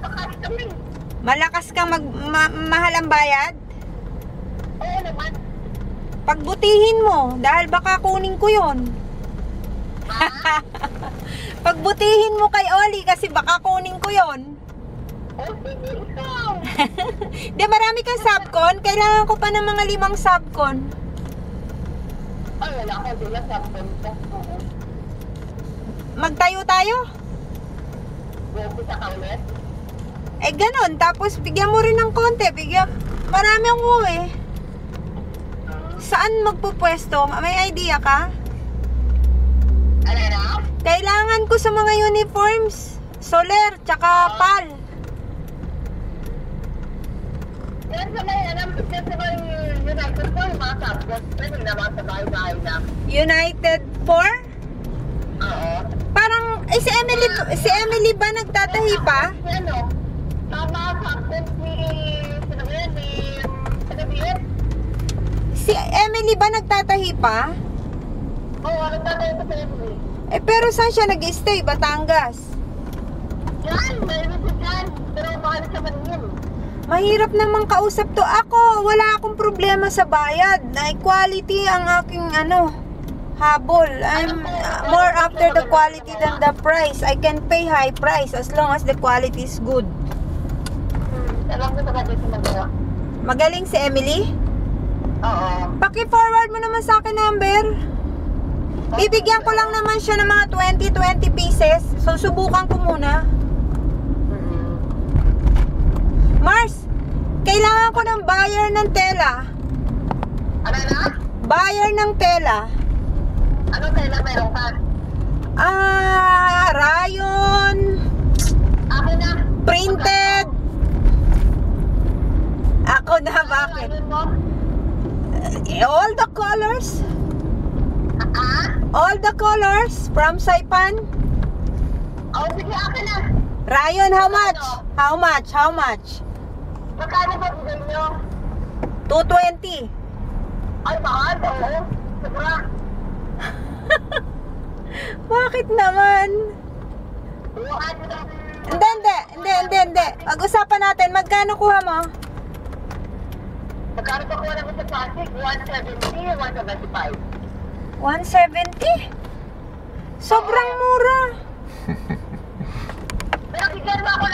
nagpakakas kami. Malakas kang mahal ang bayad? Oo naman. Pagbutihin mo, dahil baka kunin ko yon. Pagbutihin mo kay Oli kasi baka kunin ko yon. Oh, sige ikaw. Di marami kang subcon? Kailangan ko pa ng mga 5 subcon. Ay, wala ko. Di lang sabon ko. Magtayo tayo? Huwag ko sa kaulit. Eh ganon, tapos bigyan mo rin ng konti. Marami ang uwi. Saan magpupwesto? May idea ka? Ano na? Kailangan ko sa mga uniforms. Soler, tsaka PAL. Yan sa may, yan sa may United po, yung mga sabon. Ano naman sa bahay-bahay na. United 4? Oo. Parang, si Emily ba nagtatahi pa? Ano? Tama, sabon sino ba yan? Sinabihin? Si Emily ba nagtatahi pa? Oo, nagtatayo ko sa Emily. Eh pero saan siya nag-stay? Batangas? Yan, mayroon ko dyan. Pero mahal sa Manila. Mahirap namang kausap to. Ako, wala akong problema sa bayad. Quality ang aking habol. I'm more after the quality than the price. I can pay high price as long as the quality is good. Alam ko ba dito magawa? Magaling si Emily? Oo. Paki-forward mo naman sa akin number. Bibigyan ko lang naman siya ng mga 20 pieces. So, subukan ko muna. Mars, kailangan ko ng buyer ng tela. Ano na? Buyer ng tela. Ano tela meron ka? Rayon. Akin na. Printed. Ako na, bakit? Ayun mo? All the colors. Ah? All the colors from Saipan. Oh, sige, akin na. Rayon, how much? How much? How much? Magkano ba bigay nyo? 220. Ay, mahal. Oo. Sobra. Bakit naman? Buwan mo lang. Hindi. Pag-usapan natin, magkano kuha mo? Magkano ba kuha naman sa plastic? 170 o 175? 170? Sobrang mura. Pero bigyan mo ako